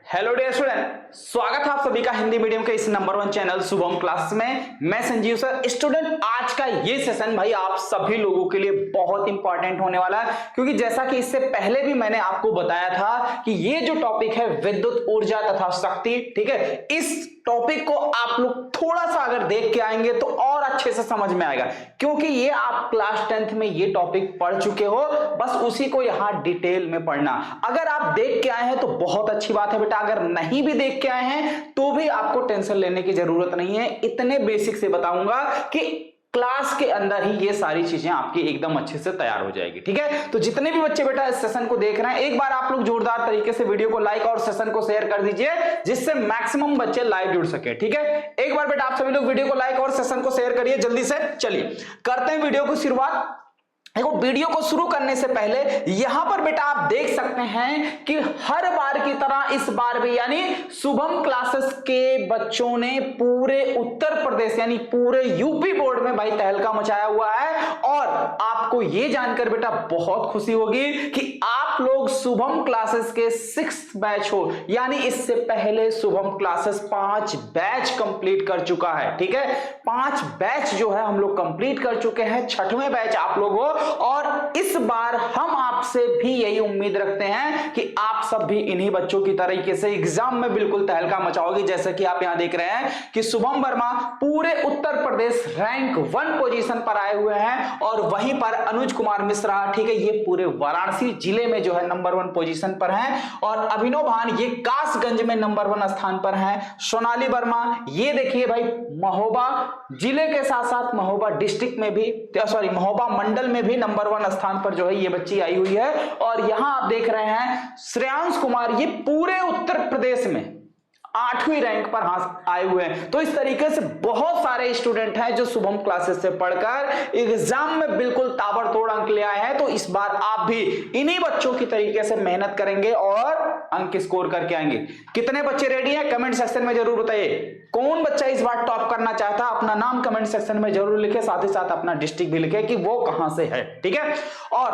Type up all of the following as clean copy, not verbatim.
Hello dear student, स्वागत है आप सभी का हिंदी मीडियम के इस नंबर 1 चैनल शुभम क्लास में। मैं संजीव सर। स्टूडेंट, आज का ये सेशन भाई आप सभी लोगों के लिए बहुत इंपॉर्टेंट होने वाला है, क्योंकि जैसा कि इससे पहले भी मैंने आपको बताया था कि ये जो टॉपिक है विद्युत ऊर्जा तथा शक्ति, ठीक है, इस टॉपिक को आप लोग थोड़ा सा अगर देख के आएंगे तो और अच्छे से समझ में आएगा, क्योंकि ये आप क्लास 10th में ये टॉपिक पढ़ चुके हो, बस उसी को यहां डिटेल में पढ़ना। अगर आप देख के आए हैं तो बहुत अच्छी बात है बेटा, अगर नहीं भी देख के आए हैं तो भी आपको टेंशन लेने की जरूरत नहीं है। इतने बेसिक से बताऊंगा कि क्लास के अंदर ही ये सारी चीजें आपकी एकदम अच्छे से तैयार हो जाएगी, ठीक है। तो जितने भी बच्चे बेटा इस सेशन को देख रहे हैं, एक बार आप लोग जोरदार तरीके से वीडियो को लाइक और सेशन को शेयर कर दीजिए, जिससे मैक्सिमम बच्चे लाइव जुड़ सके, ठीक है। एक बार बेटा आप सभी लोग वीडियो को लाइक और सेशन को शेयर करिए जल्दी से। चलिए करते हैं वीडियो को शुरुआत। देखो, वीडियो को शुरू करने से पहले यहां पर बेटा आप देख सकते हैं कि हर बार की तरह इस बार भी यानी शुभम क्लासेस के बच्चों ने पूरे उत्तर प्रदेश यानी पूरे यूपी बोर्ड में भाई तहलका मचाया हुआ है। और आपको यह जानकर बेटा बहुत खुशी होगी कि आप लोग शुभम क्लासेस के 6th बैच हो, यानी इससे पहले शुभम क्लासेस 5 बैच कंप्लीट कर चुका है, ठीक है। 5 बैच जो है हम लोग कंप्लीट कर चुके हैं, 6वें बैच आप लोग हो। और इस बार हम आपसे भी यही उम्मीद रखते हैं कि आप सब भी इन्हीं बच्चों की तरीके से एग्जाम में बिल्कुल तहलका मचाओगे। जैसे कि आप यहां देख रहे हैं कि शुभम वर्मा पूरे उत्तर प्रदेश रैंक 1 पोजीशन पर आए हुए हैं, और वहीं पर अनुज कुमार मिश्रा, ठीक है, ये पूरे वाराणसी जिले में जो है नंबर 1 पोजीशन पर हैं। और अभिनव भान ये कासगंज में नंबर 1 स्थान पर हैं। सोनाली वर्मा ये देखिए भाई महोबा जिले के साथ साथ महोबा डिस्ट्रिक्ट में भी, सॉरी महोबा मंडल में भी नंबर 1 स्थान पर जो है ये बच्ची आई हुई है। और यहां आप देख रहे हैं श्रेयांश कुमार ये पूरे उत्तर प्रदेश में 8वीं रैंक पर आए हुए हैं। तो इस तरीके से बहुत सारे स्टूडेंट हैं जो शुभम क्लासेस से पढ़कर एग्जाम में बिल्कुल ताबड़तोड़ अंक ले आए हैं। तो इस बार आप भी इन्हीं बच्चों की तरीके से मेहनत करेंगे और अंक स्कोर करके आएंगे। कितने बच्चे रेडी हैं कमेंट सेक्शन में जरूर बताइए। कौन बच्चा इस बार टॉप करना चाहता है, अपना नाम कमेंट सेक्शन में जरूर लिखे, साथ ही साथ अपना डिस्ट्रिक्ट भी लिखे कि वो कहां से है, ठीक है। और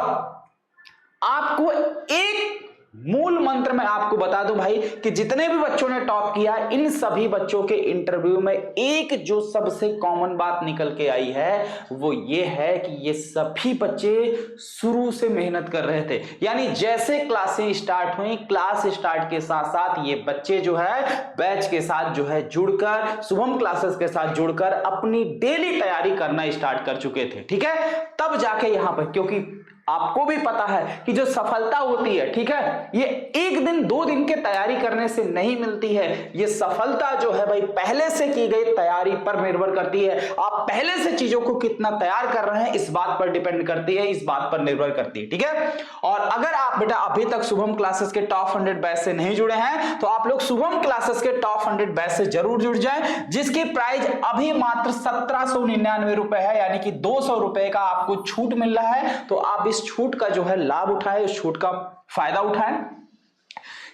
आपको एक मूल मंत्र में आपको बता दूं भाई कि जितने भी बच्चों ने टॉप किया, इन सभी बच्चों के इंटरव्यू में एक जो सबसे कॉमन बात निकल के आई है वो ये है कि ये सभी बच्चे शुरू से मेहनत कर रहे थे। यानी जैसे क्लासें स्टार्ट हुई, क्लास स्टार्ट के साथ साथ ये बच्चे जो है बैच के साथ जो है जुड़कर, शुभम क्लासेस के साथ जुड़कर अपनी डेली तैयारी करना स्टार्ट कर चुके थे, ठीक है। तब जाके यहां पर, क्योंकि आपको भी पता है कि जो सफलता होती है, ठीक है, ये 1 दिन 2 दिन के तैयारी करने से नहीं मिलती है। ये सफलता जो है भाई पहले से की गई तैयारी पर निर्भर करती है। आप पहले से चीजों को कितना तैयार कर रहे हैं इस बात पर डिपेंड करती है, इस बात पर निर्भर करती है, ठीक है। और अगर आप बेटा अभी तक शुभम क्लासेस के टॉप 100 बैच से नहीं जुड़े हैं तो आप लोग शुभम क्लासेस के टॉप 100 बैच से जरूर जुड़ जाएं, जिसकी प्राइस अभी मात्र 1799 रुपए है, यानी कि 200 रुपए का आपको छूट मिल रहा है। तो आप इस छूट का जो है लाभ उठाएं, उस छूट का फायदा उठाएं।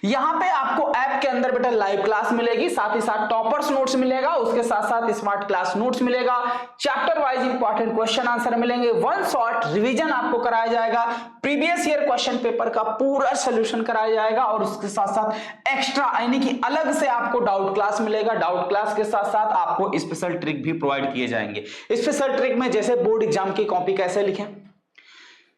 यहां पे आपको ऐप के अंदर बेटा लाइव क्लास मिलेगी, साथ ही साथ टॉपर्स नोट्स मिलेगा, उसके साथ साथ स्मार्ट क्लास नोट्स मिलेगा, chapter wise important question answer मिलेंगे, 1 शॉट रिवीजन आपको कराया जाएगा, प्रीवियस ईयर क्वेश्चन पेपर का पूरा सोल्यूशन कराया जाएगा, और उसके साथ साथ एक्स्ट्रा यानी कि अलग से आपको डाउट क्लास मिलेगा। डाउट क्लास के साथ साथ आपको स्पेशल ट्रिक भी प्रोवाइड किए जाएंगे। स्पेशल ट्रिक में जैसे बोर्ड एग्जाम की कॉपी कैसे लिखें,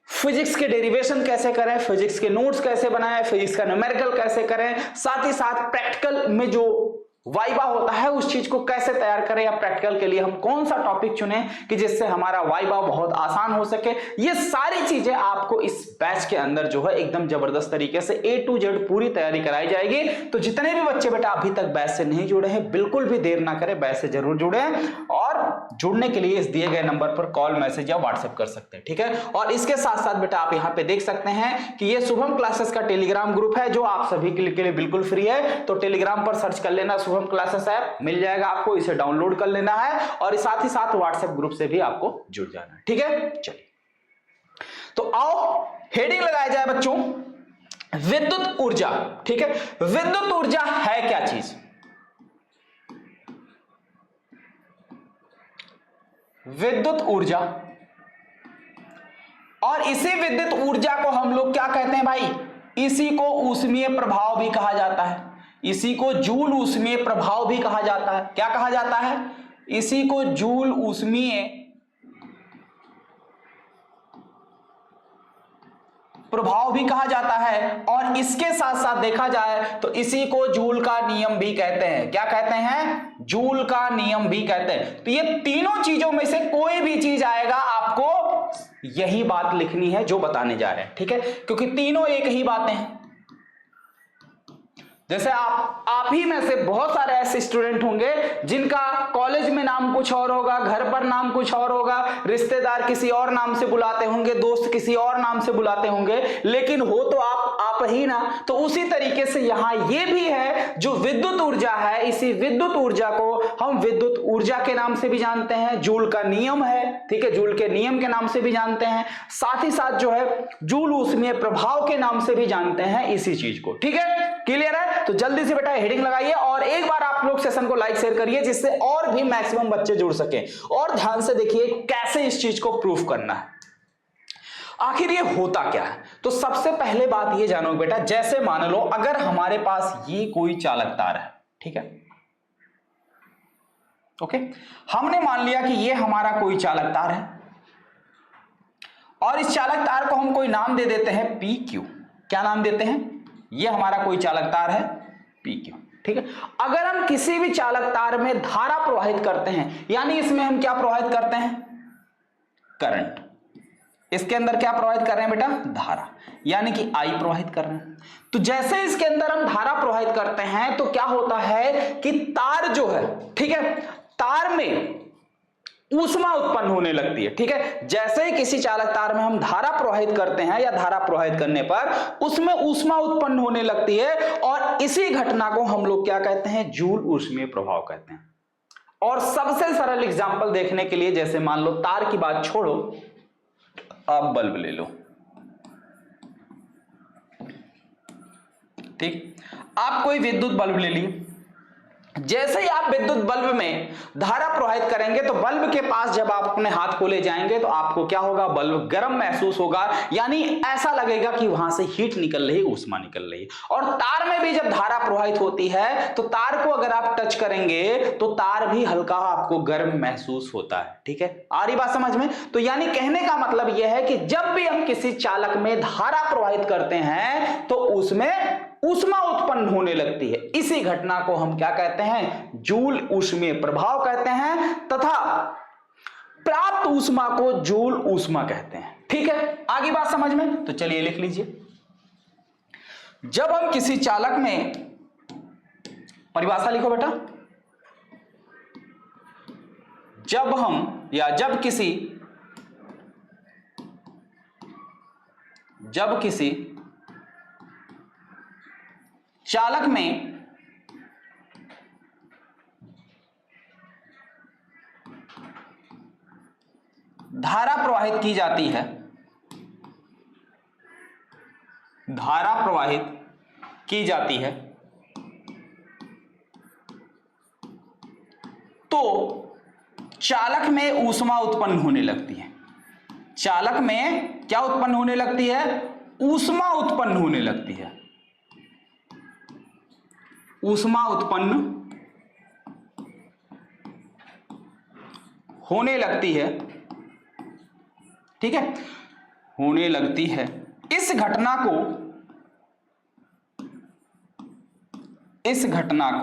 फिजिक्स के डेरिवेशन कैसे करें, फिजिक्स के नोट्स कैसे बनाएं, फिजिक्स का न्यूमेरिकल कैसे करें, साथ ही साथ प्रैक्टिकल में जो वाइवा होता है उस चीज को कैसे तैयार करें, या प्रैक्टिकल के लिए हम कौन सा टॉपिक चुनें कि जिससे हमारा वाइवा बहुत आसान हो सके। ये सारी चीजें आपको इस बैच के अंदर जो है एकदम जबरदस्त तरीके से A to Z पूरी तैयारी कराई जाएगी। तो जितने भी बच्चे बेटा अभी तक बैच से नहीं जुड़े हैं, बिल्कुल भी देर ना करें, बैच से जरूर जुड़े, और जुड़ने के लिए इस दिए गए नंबर पर कॉल, मैसेज या व्हाट्सएप कर सकते हैं, ठीक है। और इसके साथ साथ बेटा आप यहाँ पे देख सकते हैं कि ये शुभम क्लासेस का टेलीग्राम ग्रुप है जो आप सभी के लिए बिल्कुल फ्री है। तो टेलीग्राम पर सर्च कर लेना शुभम क्लासेस ऐप, मिल जाएगा आपको, इसे डाउनलोड कर लेना है, और साथ ही साथ व्हाट्सएप ग्रुप से भी आपको जुड़ जाना है, ठीक है। चलिए तो आओ हेडिंग लगाया जाए बच्चों, विद्युत ऊर्जा, ठीक है। विद्युत ऊर्जा है क्या चीज? विद्युत ऊर्जा, और इसी विद्युत ऊर्जा को हम लोग क्या कहते हैं भाई, इसी को ऊष्मीय प्रभाव भी कहा जाता है। इसी को जूल ऊष्मीय प्रभाव भी कहा जाता है। क्या कहा जाता है? इसी को जूल ऊष्मीय प्रभाव भी कहा जाता है, और इसके साथ साथ देखा जाए तो इसी को जूल का नियम भी कहते हैं। क्या कहते हैं? जूल का नियम भी कहते हैं। तो ये तीनों चीजों में से कोई भी चीज आएगा, आपको यही बात लिखनी है जो बताने जा रहे हैं, ठीक है, क्योंकि तीनों एक ही बातें हैं। जैसे आप ही में से बहुत सारे ऐसे स्टूडेंट होंगे जिनका कॉलेज में नाम कुछ और होगा, घर पर नाम कुछ और होगा, रिश्तेदार किसी और नाम से बुलाते होंगे, दोस्त किसी और नाम से बुलाते होंगे, लेकिन हो तो आप ही ना। तो उसी तरीके से यहां ये भी है, जो विद्युत ऊर्जा है, इसी विद्युत ऊर्जा को हम विद्युत ऊर्जा के नाम से भी जानते हैं, जूल का नियम है, ठीक है, जूल के नियम के नाम से भी जानते हैं, साथ ही साथ जो है जूल ऊष्मीय प्रभाव के नाम से भी जानते हैं इसी चीज को, ठीक है, क्लियर है? तो जल्दी से बेटा हेडिंग लगाइए और एक बार आप लोग सेशन को लाइक शेयर करिए, जिससे और भी मैक्सिमम बच्चे जुड़ सके। और ध्यान से देखिए कैसे इस चीज को प्रूफ करना है। आखिर ये होता क्या है? तो सबसे पहले बात ये जानो बेटा, जैसे मान लो अगर हमारे पास ये कोई चालक तार है, ठीक है, ओके, हमने मान लिया कि ये हमारा कोई चालक तार है और इस चालक तार को हम कोई नाम दे देते हैं PQ। क्या नाम देते हैं? ये हमारा कोई चालक तार है PQ, ठीक है। अगर हम किसी भी चालक तार में धारा प्रवाहित करते हैं, यानी इसमें हम क्या प्रवाहित करते हैं? करंट। इसके अंदर क्या प्रवाहित कर रहे हैं बेटा? धारा, यानी कि I प्रवाहित कर रहे हैं। तो जैसे इसके अंदर हम धारा प्रवाहित करते हैं तो क्या होता है कि तार जो है, ठीक है, तार में ऊष्मा उत्पन्न होने लगती है, ठीक है। जैसे ही किसी चालक तार में हम धारा प्रवाहित करते हैं या धारा प्रवाहित करने पर उसमें ऊष्मा उत्पन्न होने लगती है, और इसी घटना को हम लोग क्या कहते हैं? जूल ऊष्मीय प्रभाव कहते हैं। और सबसे सरल एग्जांपल देखने के लिए, जैसे मान लो तार की बात छोड़ो, आप बल्ब ले लो, ठीक, आप कोई विद्युत बल्ब ले लिए। जैसे ही आप विद्युत बल्ब में धारा प्रवाहित करेंगे तो बल्ब के पास जब आप अपने हाथ को ले जाएंगे तो आपको क्या होगा? बल्ब गर्म महसूस होगा, यानी ऐसा लगेगा कि वहां से हीट निकल रही, ऊष्मा निकल रही। और तार में भी जब धारा प्रवाहित होती है तो तार को अगर आप टच करेंगे तो तार भी हल्का आपको गर्म महसूस होता है, ठीक है। आ रही बात समझ में? तो यानी कहने का मतलब यह है कि जब भी हम किसी चालक में धारा प्रवाहित करते हैं तो उसमें ऊष्मा उत्पन्न होने लगती है। इसी घटना को हम क्या कहते हैं? जूल ऊष्मीय प्रभाव कहते हैं, तथा प्राप्त ऊष्मा को जूल ऊष्मा कहते हैं, ठीक है। आगे बात समझ में? तो चलिए लिख लीजिए। जब हम किसी चालक में, परिभाषा लिखो बेटा, जब हम या जब किसी चालक में धारा प्रवाहित की जाती है, धारा प्रवाहित की जाती है, तो चालक में ऊष्मा उत्पन्न होने लगती है। चालक में क्या उत्पन्न होने लगती है? ऊष्मा उत्पन्न होने लगती है। ऊष्मा उत्पन्न होने लगती है, ठीक है, होने लगती है। इस घटना को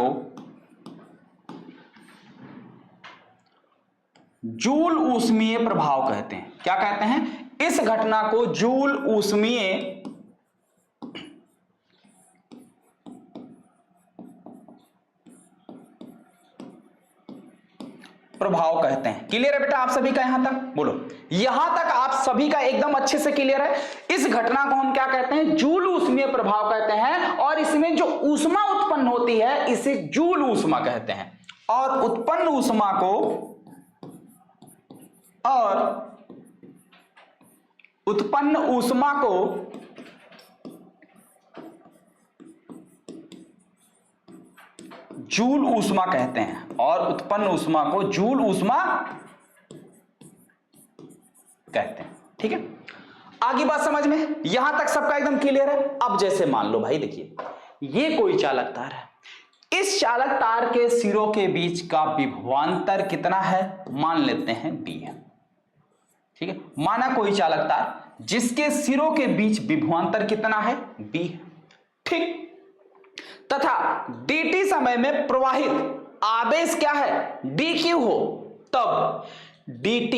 जूल ऊष्मीय प्रभाव कहते हैं। क्या कहते हैं? इस घटना को जूल ऊष्मीय प्रभाव कहते हैं। क्लियर है बेटा आप सभी का? यहां तक बोलो, यहां तक आप सभी का एकदम अच्छे से क्लियर है? इस घटना को हम क्या कहते हैं? जूल ऊष्मीय प्रभाव कहते हैं, और इसमें जो ऊष्मा उत्पन्न होती है इसे जूल ऊष्मा कहते हैं। और उत्पन्न ऊष्मा को जूल ऊष्मा कहते हैं, और उत्पन्न ऊष्मा को जूल ऊष्मा कहते हैं, ठीक है। आगे बात समझ में? यहां तक सबका एकदम क्लियर है? अब जैसे मान लो भाई, देखिए ये कोई चालक तार है, इस चालक तार के सिरों के बीच का विभवांतर कितना है, मान लेते हैं b है। ठीक है, माना कोई चालक तार जिसके सिरों के बीच विभवांतर कितना है, b है। ठीक, तथा dt समय में प्रवाहित आवेश क्या है, dq हो, तब dt,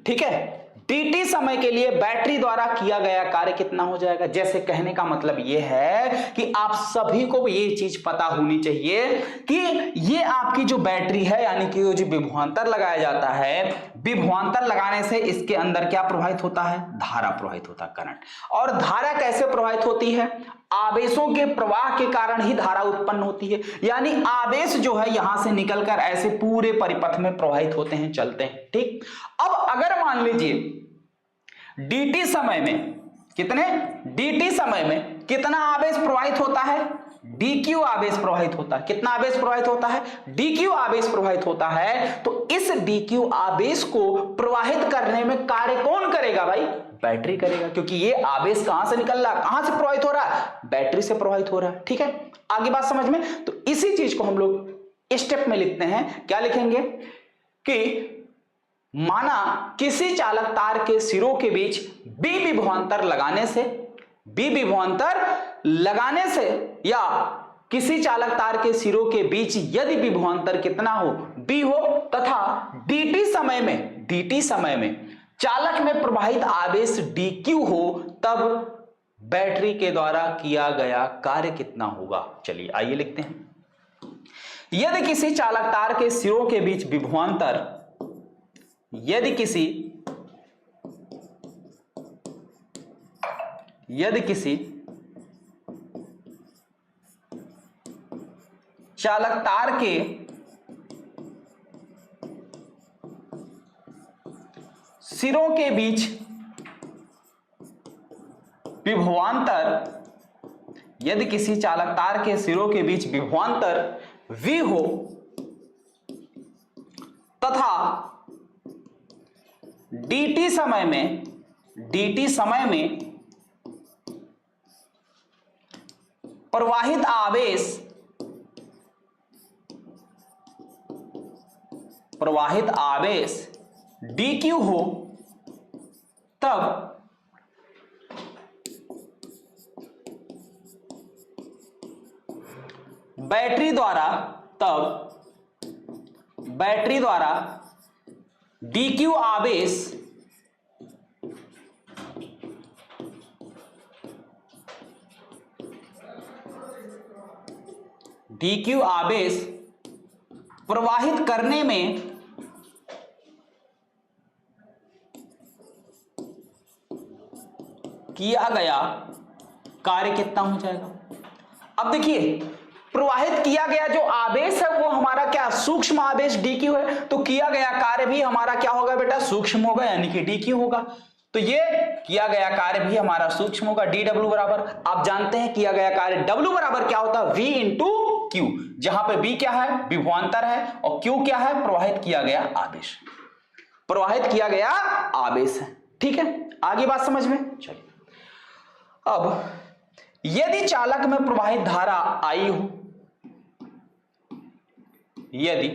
ठीक है, dt समय के लिए बैटरी द्वारा किया गया कार्य कितना हो जाएगा। जैसे कहने का मतलब यह है कि आप सभी को ये चीज पता होनी चाहिए कि ये आपकी जो बैटरी है, यानी कि जो विभवांतर लगाया जाता है, विभवांतर लगाने से इसके अंदर क्या प्रवाहित होता है, धारा प्रवाहित होता है, करंट। और धारा कैसे प्रवाहित होती है, आवेशों के प्रवाह के कारण ही धारा उत्पन्न होती है। यानी आवेश जो है यहां से निकलकर ऐसे पूरे परिपथ में प्रवाहित होते हैं, चलते हैं। ठीक, अब अगर मान लीजिए dt समय में कितने, dt समय में कितना आवेश प्रवाहित होता है, dq आवेश प्रवाहित होता है। कितना आवेश प्रवाहित होता है, dq आवेश प्रवाहित होता है। तो इस dq आवेश को प्रवाहित करने में कार्य कौन करेगा भाई, बैटरी करेगा, क्योंकि ये आवेश कहां से निकल रहा है, कहां से प्रवाहित हो रहा है, बैटरी से प्रवाहित हो रहा है। ठीक है, आगे बात समझ में। तो इसी चीज को हम लोग स्टेप में लिखते हैं। क्या लिखेंगे कि माना किसी चालक तार के सिरों के बीच b विभवांतर लगाने से, b विभवांतर लगाने से, या किसी चालक तार के सिरों के बीच यदि विभवांतर कितना हो, b हो, तथा dt समय में चालक में प्रवाहित आवेश dq हो, तब बैटरी के द्वारा किया गया कार्य कितना होगा। चलिए आइए लिखते हैं। यदि किसी चालक तार के सिरों के बीच विभवांतर, यदि किसी चालक तार के सिरों के बीच विभवांतर, यदि किसी चालक तार के सिरों के बीच विभवांतर v हो, तथा dt समय में प्रवाहित आवेश dq हो, तब बैटरी द्वारा dq आवेश प्रवाहित करने में किया गया कार्य कितना हो जाएगा। अब देखिए, प्रवाहित किया गया जो आवेश है वो हमारा क्या, सूक्ष्म आवेश dq है, तो किया गया कार्य भी हमारा क्या होगा बेटा, सूक्ष्म होगा, यानी कि dq होगा। तो ये किया गया कार्य भी हमारा सूक्ष्म होगा, dw बराबर, आप जानते हैं किया गया कार्य w बराबर क्या होता है, v इंटू q, जहां पे v क्या है, विभवांतर है, और q क्या है, प्रवाहित किया गया आवेश, प्रवाहित किया गया आवेश है। ठीक है, आगे बात समझ में। चलिए, अब यदि चालक में प्रवाहित धारा I हो, यदि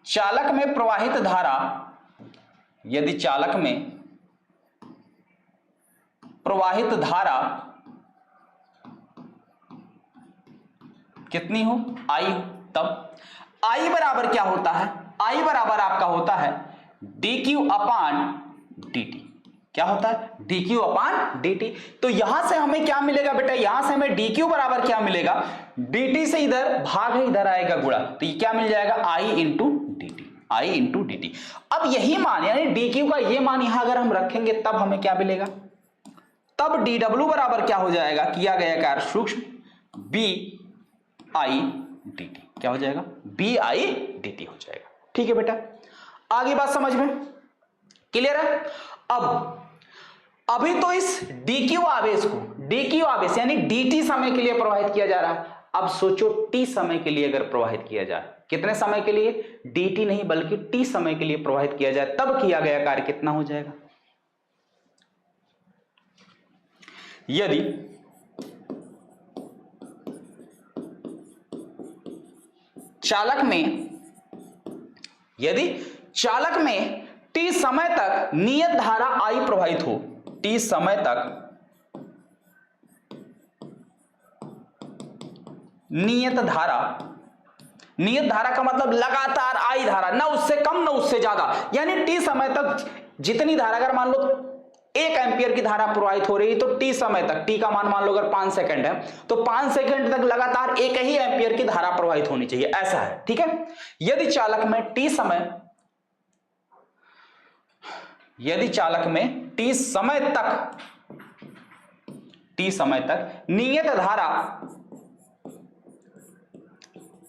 चालक में प्रवाहित धारा, यदि चालक में प्रवाहित धारा कितनी हो, I हो, तब I बराबर क्या होता है, I बराबर आपका होता है dq अपान dt। क्या होता है, dq अपान dt। तो यहां से हमें क्या मिलेगा बेटा, यहां से हमें dq बराबर क्या मिलेगा, dt से इधर भाग है, इधर आएगा गुणा, तो ये क्या मिल जाएगा, I इंटू dt। अब यही मान, यानी dq का ये मान यहां अगर हम रखेंगे तब हमें क्या मिलेगा, तब dw बराबर क्या हो जाएगा, किया गया कार्य सूक्ष्म bi dt, क्या हो जाएगा, bi dt हो जाएगा। ठीक है बेटा, आगे बात समझ में क्लियर है। अब अभी तो इस dq आवेश यानी dt समय के लिए प्रवाहित किया जा रहा है। अब सोचो t समय के लिए अगर प्रवाहित किया जाए, कितने समय के लिए, dt नहीं बल्कि t समय के लिए प्रवाहित किया जाए, तब किया गया कार्य कितना हो जाएगा। यदि चालक में t समय तक नियत धारा I प्रवाहित हो, t समय तक नियत धारा का मतलब लगातार I धारा, ना उससे कम ना उससे ज्यादा, यानी t समय तक जितनी धारा, अगर मान लो 1 एम्पियर की धारा प्रवाहित हो रही है तो t समय तक, t का मान मान लो अगर 5 सेकंड है तो 5 सेकंड तक लगातार 1 ही एम्पियर की धारा प्रवाहित होनी चाहिए, ऐसा है। ठीक है, यदि चालक में t समय तक नियत धारा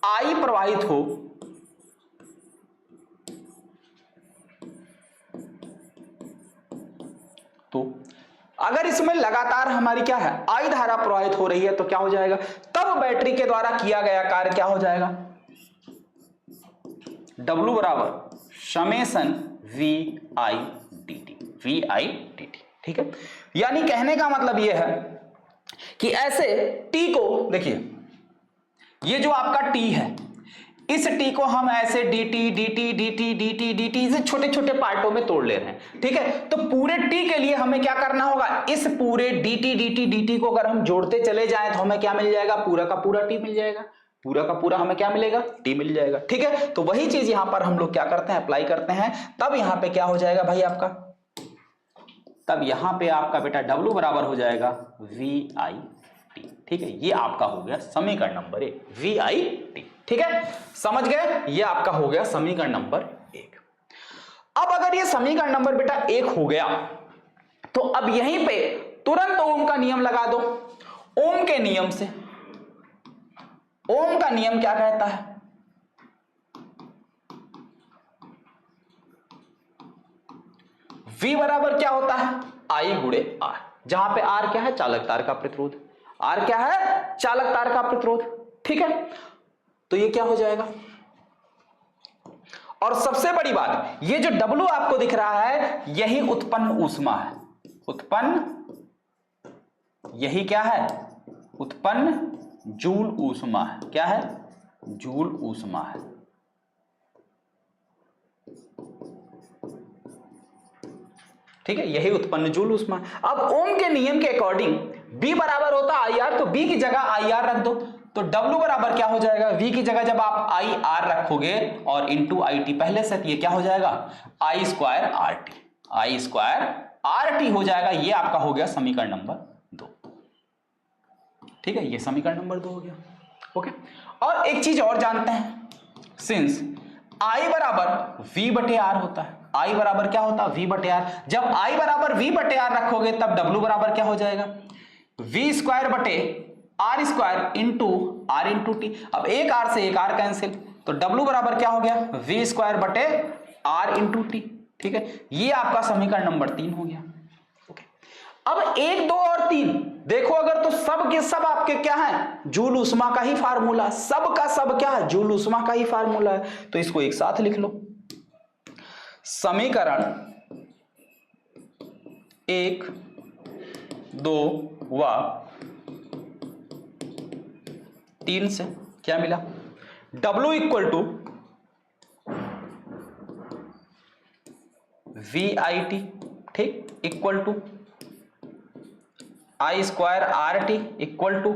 I प्रवाहित हो तो अगर इसमें लगातार हमारी क्या है I धारा प्रवाहित हो रही है तो क्या हो जाएगा, तब बैटरी के द्वारा किया गया कार्य क्या हो जाएगा, W बराबर समेशन VI dt। ठीक है, यानी कहने का मतलब यह है कि ऐसे t को देखिए, ये जो आपका t है, इस t को हम ऐसे dt से छोटे छोटे पार्टों में तोड़ ले रहे हैं। ठीक है, तो पूरे t के लिए हमें क्या करना होगा, इस पूरे dt को अगर हम जोड़ते चले जाएं तो हमें क्या मिल जाएगा, पूरा का पूरा t मिल जाएगा, पूरा का पूरा हमें क्या मिलेगा, t मिल जाएगा। ठीक है, तो वही चीज यहां पर हम लोग क्या करते हैं, अप्लाई करते हैं, तब यहां पे क्या हो जाएगा भाई आपका, तब यहां पे आपका बेटा W बराबर हो जाएगा VI t। ठीक है, ये आपका हो गया समीकरण नंबर 1, VI t। ठीक है, समझ गए, ये आपका हो गया समीकरण नंबर 1। अब अगर ये समीकरण नंबर बेटा 1 हो गया तो अब यहीं पे तुरंत ओम का नियम लगा दो। ओम के नियम से, ओम का नियम क्या कहता है, V बराबर क्या होता है, I गुणे R, जहां पे R क्या है, चालक तार का प्रतिरोध, R क्या है, चालक तार का प्रतिरोध। ठीक है, तो ये क्या हो जाएगा, और सबसे बड़ी बात, ये जो W आपको दिख रहा है यही उत्पन्न ऊष्मा है, यही क्या है, उत्पन्न जूल ऊष्मा है। क्या है, जूल ऊष्मा है। ठीक है, यही उत्पन्न जूल ऊष्मा। अब ओम के नियम के अकॉर्डिंग B बराबर होता है IR, तो B की जगह IR रख दो, तो W बराबर क्या हो जाएगा, V की जगह जब आप IR रखोगे और इंटू IT पहले से, ये क्या हो जाएगा, I स्क्वायर RT हो जाएगा। ये आपका हो गया समीकरण नंबर 2। ठीक है, ये समीकरण नंबर 2 हो गया। ओके, और एक चीज और जानते हैं, सिंस I बराबर V बटे R होता है, I बराबर क्या होता है, V बटे R, जब I बराबर V बटे R रखोगे तब W बराबर क्या हो जाएगा, V स्क्वायर बटे R square into R into T. अब एक R से एक R कैंसिल, तो W बराबर क्या हो गया, V स्क्वायर बटे R इंटू टी। ठीक है, ये आपका समीकरण नंबर 3 हो गया। ओके, अब 1, 2 और 3 देखो, अगर तो सब के सब आपके क्या है, जूल ऊष्मा का ही फार्मूला, सब का सब क्या है, जूल ऊष्मा का ही फार्मूला है, तो इसको एक साथ लिख लो। समीकरण 1, 2 व 3 से क्या मिला, W इक्वल टू VIT, ठीक, equal to I square RT equal to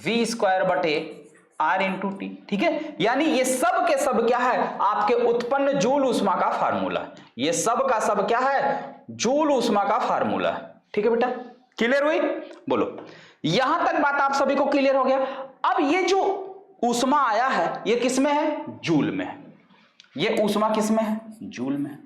V square बटे R इंटू टी। ठीक है, यानी ये सब के सब क्या है, आपके उत्पन्न जूल ऊष्मा का फार्मूला, ये सब का सब क्या है, जूल ऊष्मा का फार्मूला। ठीक है बेटा, क्लियर हुई, बोलो, यहां तक बात आप सभी को क्लियर हो गया। अब ये जो ऊष्मा आया है ये किसमें है, जूल में है, ये ऊष्मा किसमें है, जूल में है।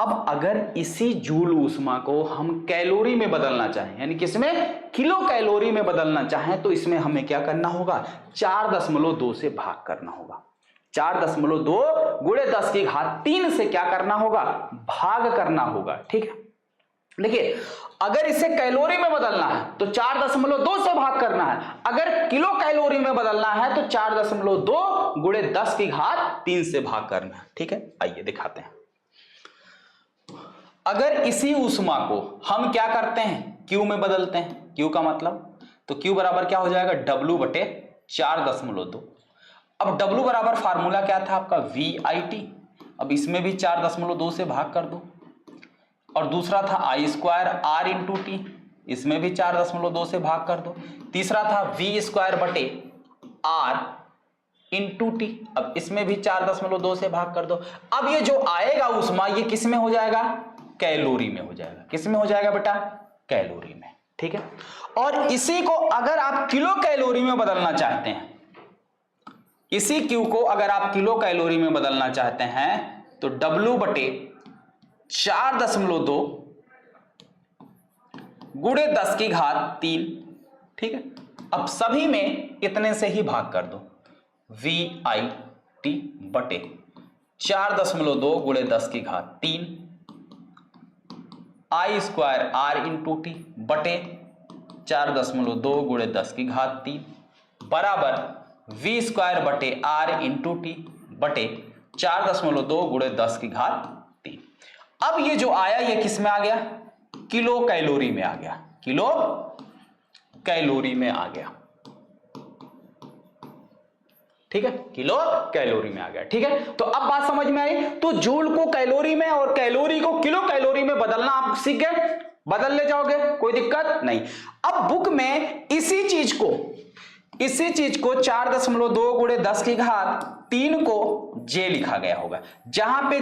अब अगर इसी जूल ऊष्मा को हम कैलोरी में बदलना चाहें, यानी किसमें, किलो कैलोरी में बदलना चाहें, तो इसमें हमें क्या करना होगा, 4.2 से भाग करना होगा, 4.2 गुणे 10 की घात 3 से क्या करना होगा, भाग करना होगा। ठीक है, देखिए, अगर इसे कैलोरी में बदलना है तो 4.2 से भाग करना है, अगर किलो कैलोरी में बदलना है तो 4.2 गुणे 10 की घात 3 से भाग करना है। ठीक है, आइए दिखाते हैं। अगर इसी ऊष्मा को हम क्या करते हैं, क्यू में बदलते हैं, क्यू का मतलब, तो क्यू बराबर क्या हो जाएगा, W बटे 4.2। अब W बराबर फार्मूला क्या था आपका, VIT। अब इसमें भी 4.2 से भाग कर दो, और दूसरा था I² R इंटू टी, इसमें भी 4.2 से भाग कर दो। तीसरा था V² बटे R इंटू टी, अब इसमें भी 4.2 से भाग कर दो। अब ये जो आएगा ऊष्मा, ये किस में हो जाएगा, कैलोरी में हो जाएगा। किस में हो जाएगा बेटा, कैलोरी में। ठीक है, और इसी को अगर आप किलो कैलोरी में बदलना चाहते हैं, इसी क्यू को अगर आप किलो कैलोरी में बदलना चाहते हैं, तो W बटे 4.2 गुणे 10⁻3। ठीक है, अब सभी में इतने से ही भाग कर दो, VIT बटे 4.2 गुणे 10⁻3 I² R इंटू टी बटे 4.2 गुणे 10⁻3 बराबर V² बटे R इंटू टी बटे 4.2 गुणे 10⁻3। अब ये जो आया ये किस में आ गया, किलो कैलोरी में आ गया, किलो कैलोरी में आ गया। ठीक है, किलो कैलोरी में आ गया। ठीक है, तो अब बात समझ में आई। तो जूल को कैलोरी में और कैलोरी को किलो कैलोरी में बदलना आप सीख गए, बदल ले जाओगे, कोई दिक्कत नहीं। अब बुक में इसी चीज को 4.2 गुणे 10⁻3 को जे लिखा गया होगा, जहां पे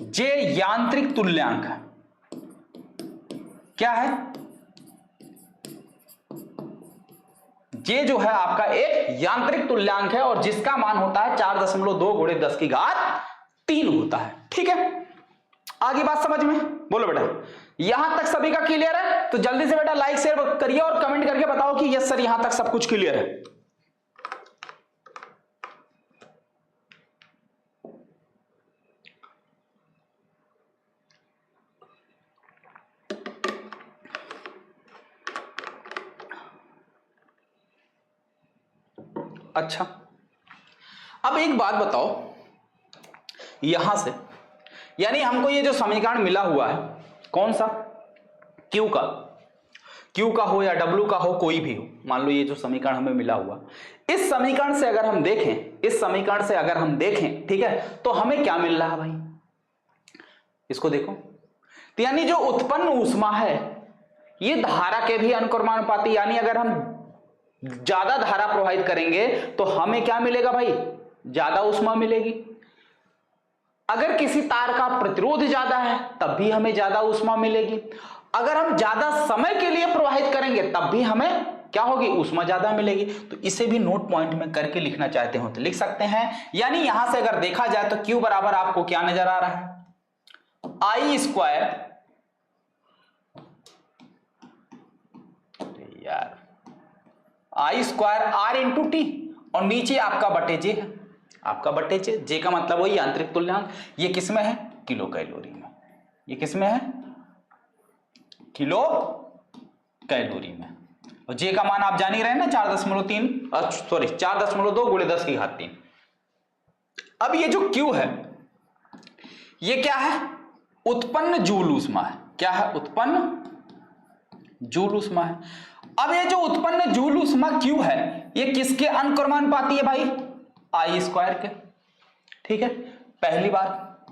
जे यांत्रिक तुल्यांक है। क्या है, जे जो है आपका एक यांत्रिक तुल्यांक है और जिसका मान होता है 4.2 गुणे 10⁻3 होता है। ठीक है, आगे बात समझ में, बोलो बेटा, यहां तक सभी का क्लियर है? तो जल्दी से बेटा लाइक शेयर करिए और कमेंट करके बताओ कि यस सर यहां तक सब कुछ क्लियर है। अच्छा, अब एक बात बताओ, यहां से यानी हमको ये जो समीकरण मिला हुआ है, कौन सा, क्यू का हो या डब्ल्यू का हो, कोई भी हो, मान लो ये जो समीकरण हमें मिला हुआ, इस समीकरण से अगर हम देखें, ठीक है, तो हमें क्या मिल रहा है भाई, इसको देखो, तो यानी जो उत्पन्न ऊष्मा है ये धारा के भी अनुक्रमानुपाती, यानी अगर हम ज्यादा धारा प्रवाहित करेंगे तो हमें क्या मिलेगा भाई, ज्यादा ऊष्मा मिलेगी। अगर किसी तार का प्रतिरोध ज्यादा है तब भी हमें ज्यादा ऊष्मा मिलेगी। अगर हम ज्यादा समय के लिए प्रवाहित करेंगे तब भी हमें क्या होगी, ऊष्मा ज्यादा मिलेगी। तो इसे भी नोट पॉइंट में करके लिखना चाहते हो तो लिख सकते हैं। यानी यहां से अगर देखा जाए तो Q बराबर आपको क्या नजर आ रहा है, I² यार I² R इंटू टी, और नीचे आपका बटे जे है, आपका बटे जे का मतलब वही यांत्रिक तुल्यांक। ये किसमें है, किलो कैलोरी में। ये किसमें है, किलो कैलोरी में। और जे का मान आप जान ही रहे हैं ना, 4.2 गुणे 10⁻3। अब ये जो Q है ये क्या है, उत्पन्न जूल ऊष्मा है। क्या है, उत्पन्न जूल ऊष्मा है। अब ये जो उत्पन्न जूल ऊष्मा Q है ये किसके अनुक्रमानुपाती है भाई, I² के। ठीक है, पहली बात,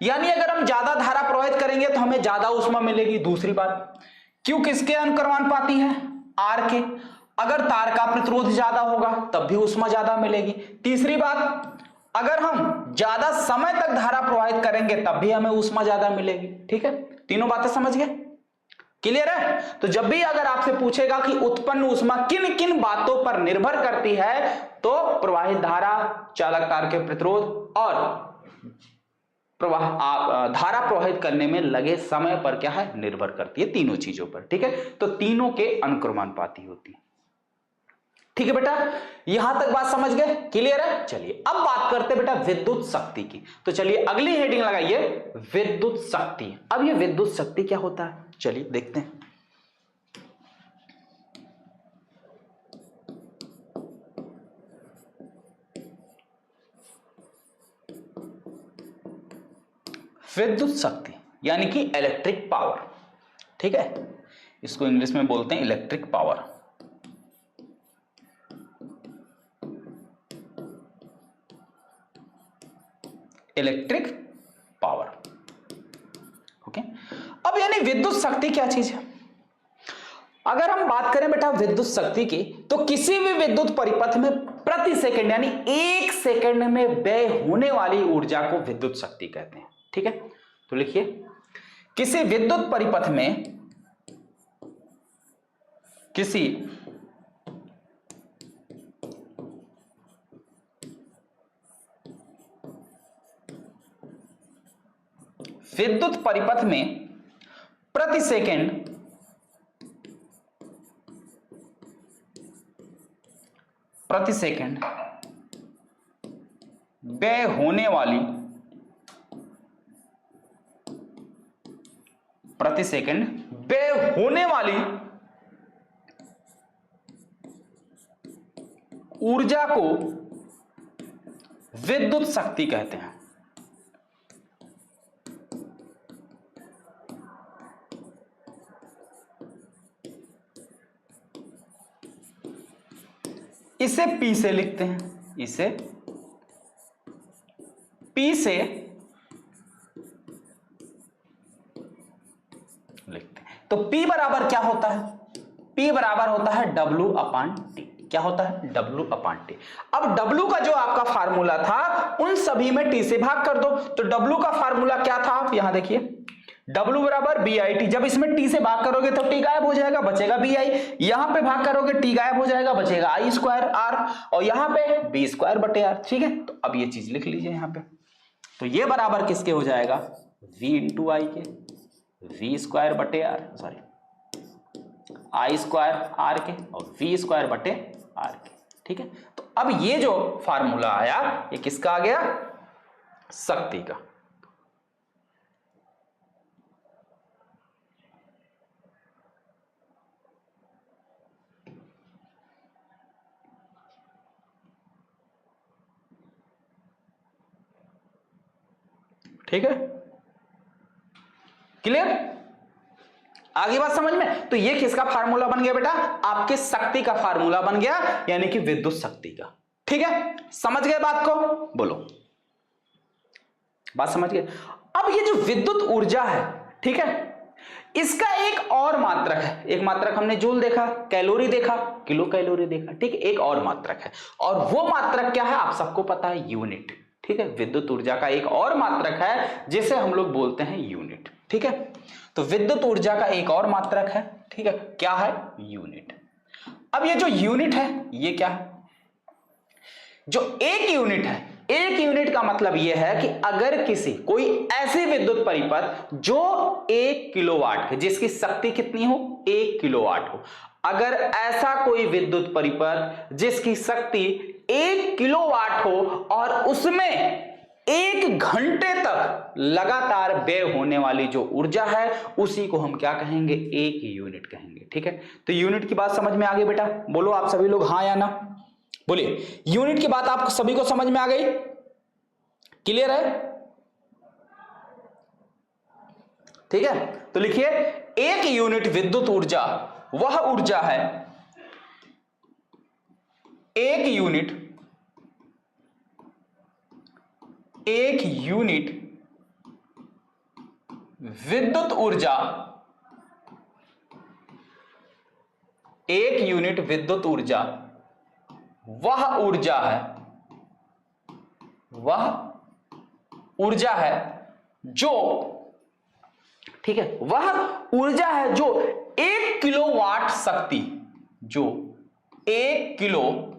यानी अगर हम ज्यादा धारा प्रवाहित करेंगे तो हमें ज्यादा ऊष्मा मिलेगी। दूसरी बात, Q किसके अनुक्रमानुपाती है, R के। अगर तार का प्रतिरोध ज्यादा होगा तब भी ऊष्मा ज्यादा मिलेगी। तीसरी बात, अगर हम ज्यादा समय तक धारा प्रवाहित करेंगे तब भी हमें ऊष्मा ज्यादा मिलेगी। ठीक है, तीनों बातें समझ गए, क्लियर है। तो जब भी अगर आपसे पूछेगा कि उत्पन्न ऊष्मा किन किन बातों पर निर्भर करती है, तो प्रवाहित धारा, चालक तार के प्रतिरोध और धारा प्रवाहित करने में लगे समय पर क्या है, निर्भर करती है, तीनों चीजों पर। ठीक है, तो तीनों के अनुक्रमानुपाती होती है। ठीक है बेटा, यहां तक बात समझ गए, क्लियर है। चलिए अब बात करते हैं बेटा विद्युत शक्ति की। तो चलिए अगली हेडिंग लगाइए, विद्युत शक्ति। अब ये विद्युत शक्ति क्या होता है, चलिए देखते हैं। विद्युत शक्ति यानी कि इलेक्ट्रिक पावर, ठीक है, इसको इंग्लिश में बोलते हैं electric power. Electric power, okay. अब यानी विद्युत शक्ति क्या चीज है? अगर हम बात करें बेटा विद्युत शक्ति की, तो किसी भी विद्युत परिपथ में प्रति सेकंड यानी 1 सेकंड में व्यय होने वाली ऊर्जा को विद्युत शक्ति कहते हैं, ठीक है। तो लिखिए, किसी विद्युत परिपथ में किसी विद्युत परिपथ में प्रति सेकंड व्यय होने वाली प्रति सेकंड व्यय होने वाली ऊर्जा को विद्युत शक्ति कहते हैं। इसे P से लिखते हैं, इसे P से लिखते हैं। तो P बराबर क्या होता है? P बराबर होता है W/T। क्या होता है? W/T। अब W का जो आपका फार्मूला था उन सभी में T से भाग कर दो। तो W का फार्मूला क्या था? आप यहां देखिए, W बराबर BIT। जब इसमें T से भाग करोगे तो T गायब हो जाएगा, बचेगा BI। यहां पे भाग करोगे T गायब हो जाएगा, बचेगा I²R, और यहां पे B²/R, ठीक है। तो अब ये चीज लिख लीजिए यहां पे। तो ये बराबर किसके हो जाएगा? V × I के, V²/R, सॉरी I²R के और V²/R के, ठीक है। तो अब ये जो फार्मूला आया ये किसका आ गया? शक्ति का। ठीक है, क्लियर? आगे बात समझ में? तो ये किसका फार्मूला बन गया बेटा? आपके शक्ति का फार्मूला बन गया, यानी कि विद्युत शक्ति का। ठीक है, समझ गए बात को? बोलो, बात समझ गए? अब ये जो विद्युत ऊर्जा है, ठीक है, इसका एक और मात्रक है। एक मात्रक हमने जूल देखा, कैलोरी देखा, किलो कैलोरी देखा, ठीक है। एक और मात्रक है, और वो मात्रक क्या है? आप सबको पता है, यूनिट। ठीक है, विद्युत ऊर्जा का एक और मात्रक है जिसे हम लोग बोलते हैं यूनिट। ठीक है, तो विद्युत ऊर्जा का एक और मात्रक है, ठीक है, क्या है? यूनिट। अब ये जो यूनिट है ये क्या है? जो एक यूनिट है, एक यूनिट का मतलब यह है कि अगर किसी कोई ऐसी विद्युत परिपथ जो 1 किलोवाट, जिसकी शक्ति कितनी हो? 1 किलोवाट हो, अगर ऐसा कोई विद्युत परिपथ जिसकी शक्ति 1 किलोवाट हो और उसमें 1 घंटे तक लगातार व्यय होने वाली जो ऊर्जा है उसी को हम क्या कहेंगे? 1 यूनिट कहेंगे। ठीक है, तो यूनिट की बात समझ में आ गई बेटा? बोलो आप सभी लोग हाँ या ना, बोलिए। यूनिट की बात आप सभी को समझ में आ गई? क्लियर है? ठीक है, तो लिखिए, 1 यूनिट विद्युत ऊर्जा वह ऊर्जा है, 1 यूनिट विद्युत ऊर्जा, 1 यूनिट विद्युत ऊर्जा वह ऊर्जा है जो, ठीक है, वह ऊर्जा है जो 1 किलोवाट शक्ति, जो 1 किलोवाट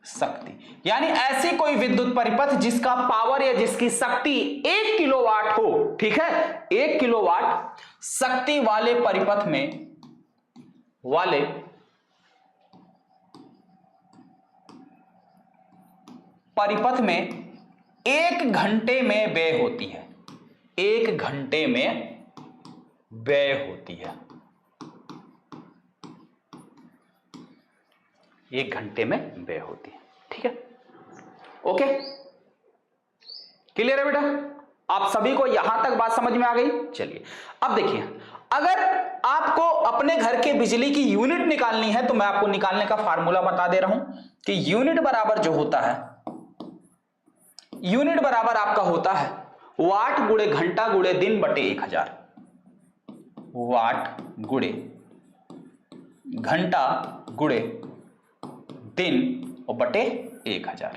शक्ति, यानी ऐसी कोई विद्युत परिपथ जिसका पावर या जिसकी शक्ति 1 किलोवाट हो, ठीक है, 1 किलोवाट शक्ति वाले परिपथ में, वाले 1 घंटे में व्यय होती है, 1 घंटे में व्यय होती है, 1 घंटे में व्यय होती है। ठीक है, ओके, क्लियर है बेटा? आप सभी को यहां तक बात समझ में आ गई? चलिए अब देखिए, अगर आपको अपने घर के बिजली की यूनिट निकालनी है तो मैं आपको निकालने का फार्मूला बता दे रहा हूं कि यूनिट बराबर जो होता है, यूनिट बराबर आपका होता है वाट गुणे घंटा गुणे दिन बटे 1000। वाट गुणे घंटा गुणे दिन और बटे 1000,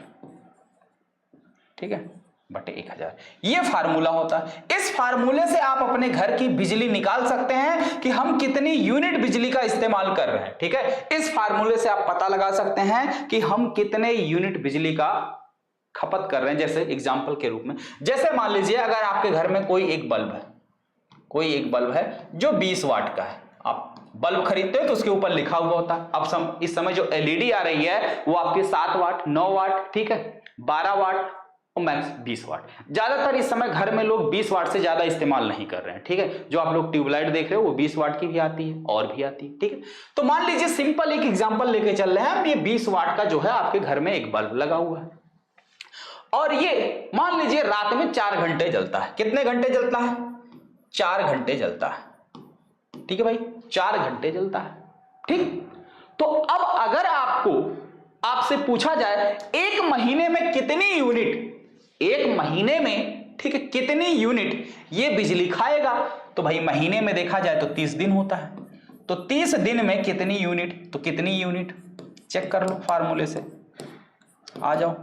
ठीक है, बटे 1000। ये फार्मूला होता है। इस फार्मूले से आप अपने घर की बिजली निकाल सकते हैं कि हम कितनी यूनिट बिजली का इस्तेमाल कर रहे हैं, ठीक है। इस फार्मूले से आप पता लगा सकते हैं कि हम कितने यूनिट बिजली का खपत कर रहे हैं। जैसे एग्जांपल के रूप में, जैसे मान लीजिए अगर आपके घर में कोई एक बल्ब है जो 20 वाट का है, आप बल्ब खरीदते हो तो उसके ऊपर लिखा हुआ होता है। अब इस समय जो एलईडी आ रही है वो आपकी 7 वाट, 9 वाट, ठीक है, 12 वाट और मैक्स 20 वाट। ज्यादातर इस समय घर में लोग 20 वाट से ज्यादा इस्तेमाल नहीं कर रहे हैं, ठीक है। जो आप लोग ट्यूबलाइट देख रहे हो वो 20 वाट की भी आती है और भी आती है, ठीक है। तो मान लीजिए सिंपल एक एग्जांपल लेके चल रहे हैं, ये 20 वाट का जो है आपके घर में एक बल्ब लगा हुआ है और ये मान लीजिए रात में 4 घंटे जलता है। कितने घंटे जलता है? 4 घंटे जलता है, ठीक है भाई, 4 घंटे जलता है, ठीक। तो अब अगर आपसे पूछा जाए एक महीने में कितनी यूनिट, एक महीने में, ठीक है, कितनी यूनिट ये बिजली खाएगा, तो भाई महीने में देखा जाए तो 30 दिन होता है, तो 30 दिन में कितनी यूनिट, तो कितनी यूनिट चेक कर लो फार्मूले से, आ जाओ।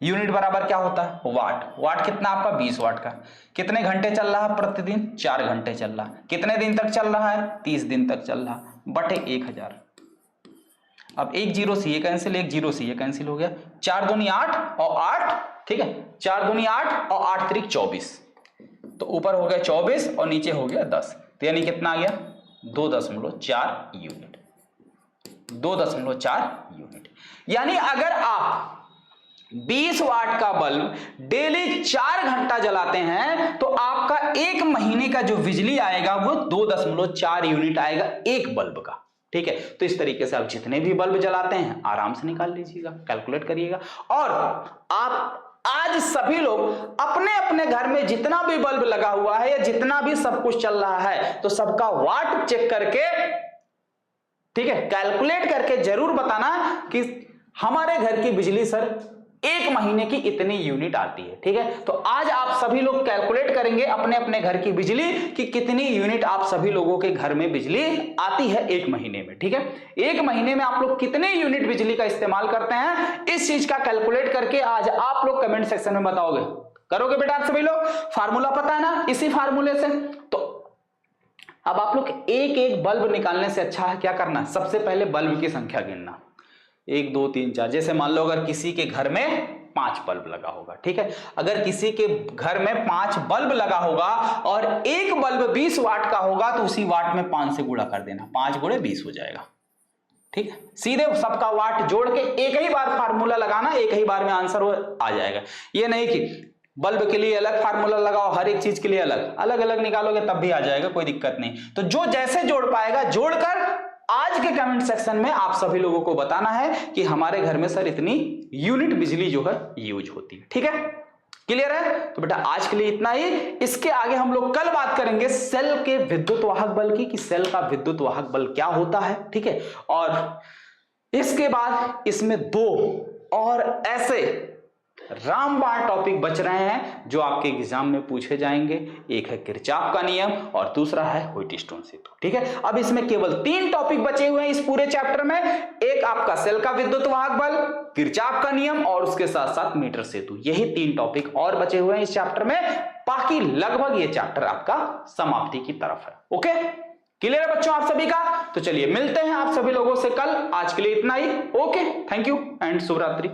यूनिट बराबर क्या होता है? वाट। वाट कितना आपका? 20 वाट का। कितने घंटे चल रहा है प्रतिदिन? 4 घंटे चल रहा है। कितने दिन तक चल रहा है? 30 दिन तक चल रहा, बटे 1000। अब एक जीरो से ये कैंसिल, एक जीरो से ये कैंसिल हो गया, 4 दूनी 8 और 8, ठीक है, 4 दूनी 8 और 8 त्रिक 24, तो ऊपर हो गया 24 और नीचे हो गया 10, तो यानी कितना आ गया? 2.4 यूनिट। 2.4 यूनिट। यानी अगर आप 20 वाट का बल्ब डेली 4 घंटा जलाते हैं तो आपका एक महीने का जो बिजली आएगा वो 2.4 यूनिट आएगा एक बल्ब का, ठीक है। तो इस तरीके से आप जितने भी बल्ब जलाते हैं आराम से निकाल लीजिएगा, कैलकुलेट करिएगा। और आप आज सभी लोग अपने अपने घर में जितना भी बल्ब लगा हुआ है या जितना भी सब कुछ चल रहा है तो सबका वाट चेक करके, ठीक है, कैलकुलेट करके जरूर बताना कि हमारे घर की बिजली सर एक महीने की इतनी यूनिट आती है, ठीक है। तो आज आप सभी लोग कैलकुलेट करेंगे अपने अपने घर की बिजली कि कितनी यूनिट आप सभी लोगों के घर में बिजली आती है एक महीने में, ठीक है। एक महीने में आप लोग कितने यूनिट बिजली का इस्तेमाल करते हैं, इस चीज का कैलकुलेट करके आज आप लोग कमेंट सेक्शन में बताओगे। करोगे बेटा आप सभी लोग? फार्मूला पता है ना इसी फार्मूले से। तो अब आप लोग एक एक बल्ब निकालने से अच्छा है क्या करना, सबसे पहले बल्ब की संख्या गिनना, 1 2 3 4। जैसे मान लो अगर किसी के घर में 5 बल्ब लगा होगा, ठीक है, अगर किसी के घर में 5 बल्ब लगा होगा और एक बल्ब 20 वाट का होगा तो उसी वाट में 5 से गुणा कर देना, 5 गुणे 20 हो जाएगा, ठीक है। सीधे सबका वाट जोड़ के एक ही बार फार्मूला लगाना, एक ही बार में आंसर आ जाएगा। ये नहीं कि बल्ब के लिए अलग फार्मूला लगाओ, हर एक चीज के लिए अलग अलग निकालोगे तब भी आ जाएगा, कोई दिक्कत नहीं। तो जो जैसे जोड़ पाएगा जोड़कर आज के कमेंट सेक्शन में आप सभी लोगों को बताना है कि हमारे घर में सर इतनी यूनिट बिजली जो है यूज होती है, ठीक है। क्लियर है? तो बेटा आज के लिए इतना ही। इसके आगे हम लोग कल बात करेंगे सेल के विद्युत वाहक बल की, कि सेल का विद्युत वाहक बल क्या होता है, ठीक है। और इसके बाद इसमें 2 और ऐसे रामबाण टॉपिक बच रहे हैं जो आपके एग्जाम में पूछे जाएंगे। एक है किरचॉफ का नियम और दूसरा है व्हीटस्टोन सेतु, ठीक है। अब इसमें केवल 3 टॉपिक बचे हुए हैं इस पूरे चैप्टर में। एक आपका सेल का विद्युत वाहक बल, किरचॉफ का नियम और उसके साथ साथ मीटर सेतु, यही 3 टॉपिक और बचे हुए हैं इस चैप्टर में। बाकी लगभग ये चैप्टर आपका समाप्ति की तरफ है। ओके, क्लियर है बच्चों आप सभी का? तो चलिए मिलते हैं आप सभी लोगों से कल। आज के लिए इतना ही। ओके, थैंक यू एंड शुभ रात्रि।